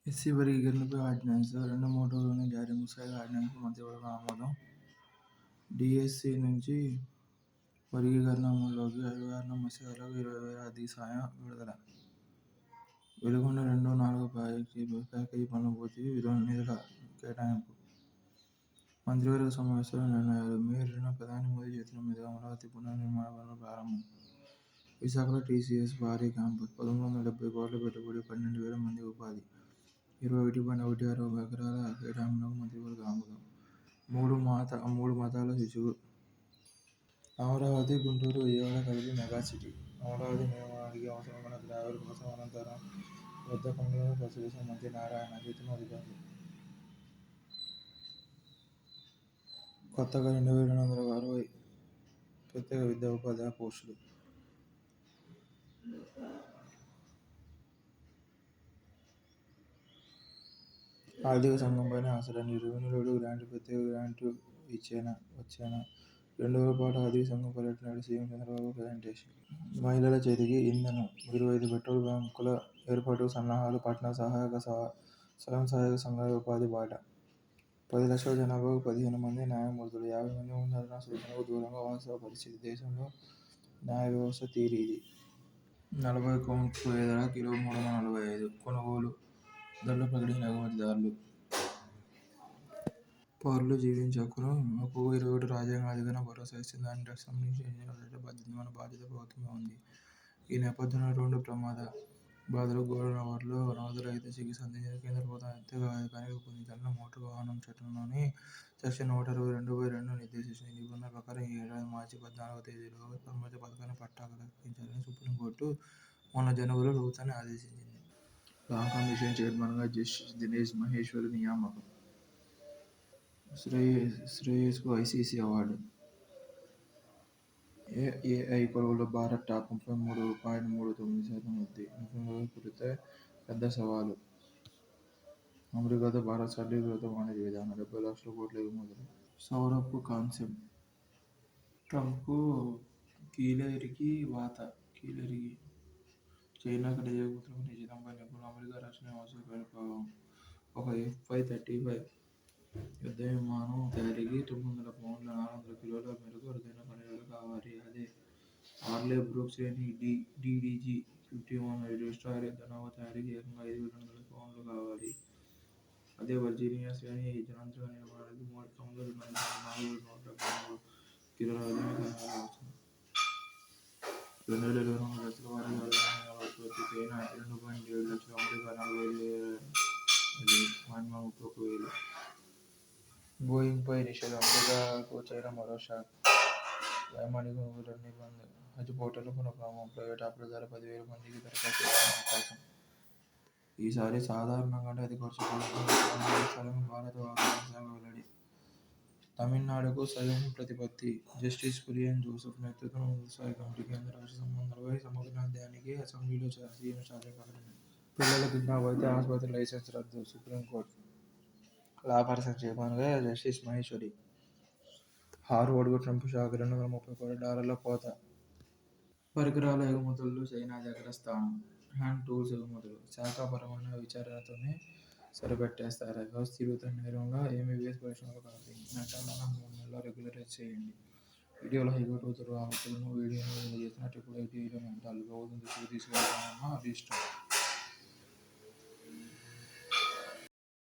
SC వర్గీకరణపై ordinance 2-3 రోజుల్లోనే జారీ. ముసాయిదా ఆర్డినెన్స్కు మంత్రివర్గ ఆమోదం. డీఎస్సీ నుంచి వర్గీకరణ అమలులోకి. అగ్రవర్ణ ముసాయిదాలకు 20,000 ఆర్థిక సాయం విడుదల. వెలిగొండ 2-4 ప్యాకేజీ పనుల పూర్తికి నిధుల కేటాయింపు. మంత్రివర్గ సమావేశంలో నిర్ణయాలు. మే 2న ప్రధాని మోదీ చేతుల మీదుగా అమరావతి పునర్నిర్మాణ పనులు ప్రారంభం. విశాఖలో టీసీఎస్ భారీ క్యాంపస్. 1,370 కోట్ల పెట్టుబడి, 12,000 మందికి ఉపాధి. 21.16 ఎకరాల కేటాయింపునకు మంత్రివర్గ ఆమోదం. మూడు మతాల శిశువు. అమరావతి, గుంటూరు, విజయవాడ కలిపి మెగా సిటీ. అమరావతి నిర్మాణానికి అవసరమైన గ్రావెల్ కోసం అనంతరం యుద్ధ ఖండాలను పరిశీలిసిన మంత్రి నారాయణ. జీతం అధికారులు. కొత్తగా 2,260 ప్రత్యేక విద్యా ఉపాధ్యాయ పోస్టులు. ఆర్థిక సంఘంపైనే ఆశలన్నీ. రెవెన్యూ రోడ్డు గ్రాంట్ ప్రత్యేక గ్రాంటు వచ్చేనా? 2 రోజుల పాటు ఆర్థిక సంఘం పర్యటన. నేడు సీఎం చంద్రబాబు ప్రజెంటేషన్. మహిళల చేతికి ఇంధనం. 25 పెట్రోల్ బంకుల ఏర్పాటుకు సన్నాహాలు. పట్టణ స్వయం సహాయక సంఘాల ఉపాధి బాట. 10 లక్షల జనాభాకు 15 మంది న్యాయమూర్తులు. 50 మంది ముందరున్న సూచనలకు దూరంగా వాస్తవ పరిస్థితి. దేశంలో న్యాయ వ్యవస్థ తీరు ఇది. 40 కౌంట్లు ఎదర కిలో 345. కొనుగోలు ధరలు ప్రకటించిన ఎగుమతిదారులు. పౌరుల జీవించే హక్కుకు 21 రాజ్యాంగ అధికరణ భరోసా ఇస్తుంది. అన్ని డ్రగ్స్ కంపెనీలకు చెల్లించాల్సిన బాధ్యత ప్రభుత్వమే ఉంది. ఈ నేపథ్యంలో 2 ప్రమాద బాధితులకు గోల్కొండలో నగదు రహిత చికిత్స అందించేందుకు కేంద్ర ప్రభుత్వం ప్రత్యేక పథకాన్ని రూపొందించాలని మోటారు వాహనాల చట్టంలోని సెక్షన్ 162(2) నిర్దేశించింది. ఈ నిబంధనల ప్రకారం ఈ ఏడాది మార్చి 14వ తేదీలోగా సంబంధిత పథకానికి పట్టా దక్కించాలని సుప్రీంకోర్టు మొన్న జనవరిలో ప్రభుత్వాన్ని ఆదేశించింది. లా కమిషన్ చైర్మన్గా జస్టిస్ దినేష్ మహేశ్వరి నియామకం. శ్రేయస్కు ఐసీసీ అవార్డు. ఏఐ కొలువులో భారత్ టాప్. 33.39% వృద్ధి. నిపుణులకు కొరతే పెద్ద సవాలు. అమెరికాతో భారత్ సరళీకృత వాణిజ్య విధానం. 70 లక్షల కోట్ల ఎగుమతులు. సౌరభ్కు కాన్సెప్ట్. ట్రంప్కు కీలరిగి వాత. చైనాకు నిజగుర్తులకు నిశితంపై నిపుణులు. అమెరికా రక్షణ వ్యవస్థపై ప్రభావం. ఒక F-35 యుద్ధ విమానం తయారీకి 900 పౌండ్ల (400 కిలోల) మేరకు అరుదైన ఖనిజాలు కావాలి. అదే ఆర్లె బ్రూక్ శ్రేణి DDG-51 డెస్ట్రాయర్ యుద్ధ నౌక తయారీకి ఏకంగా 5,200 పౌండ్లు కావాలి. అదే వర్జీనియా శ్రేణి జలాంతర్గామి నిర్మాణానికి సముద్ర మథనం 4,173 కిలోల అరుదైన ఖనిజాలు అవసరం. 2022 దశల వారీగా అరుదైన ఖనిజాల ఉత్పత్తి. చైనా 2.7 లక్షలు, అమెరికా 45,000, మయన్మార్ 31,000. బోయింగ్పై నిషేధం. అమెరికాకు చైనా మరో షాక్. వైమానిక కొనుగోళ్లన్నీ బంద్. హజ్ పోర్టల్ పునఃప్రారంభం. ప్రైవేటు ఆపరేటర్లు 10,000 మందికి దరఖాస్తు చేసుకునే అవకాశం. ఈసారి సాధారణం కంటే అతి ఖర్చు పడుతుంది. స్థలం భారత వాతావరణ శాఖ వెల్లడి. తమిళనాడుకు సైయం ప్రతిపత్తి. జస్టిస్ కురియన్ జోసెఫ్ నేతృత్వంలోని ఉన్నతస్థాయి కమిటీ కేంద్ర రాష్ట్ర సంబంధాలపై సమగ్ర అధ్యయనానికి అసెంబ్లీలో సీఎం షాజీ ప్రకటన. పిల్లల కిడ్నాప్ అయితే ఆస్పత్రి లైసెన్స్ రద్దు. సుప్రీంకోర్టు లా పర్సన్ చైర్మన్గా జస్టిస్ మహేశ్వరి. హార్వర్డ్కు ట్రంప్ షాక్. 230 కోట్ల డాలర్ల కోత. పరికరాల ఎగుమతుల్లో చైనాది అగ్రస్థానం. హ్యాండ్ టూల్స్ ఎగుమతులు శాఖాపరమైన విచారణతోనే సరిపెట్టేస్తారా? వ్యవస్థీకృత నేరంగా ఎంబీబీఎస్ పరిశ్రమలో కాపీయింగ్. నటాలను 3 నెలల్లో రెగ్యులరైజ్ చేయండి. ఇటీవల హైకోర్టు ఉత్తర్వులు ఆమోదించడంతో వీడియోను విడుదల చేసిన ట్రిపుల్ ఐటీలోని అడ్డాలు ప్రభుత్వం దృష్టికి తీసుకువెళతామన్న రిజిస్ట్రార్.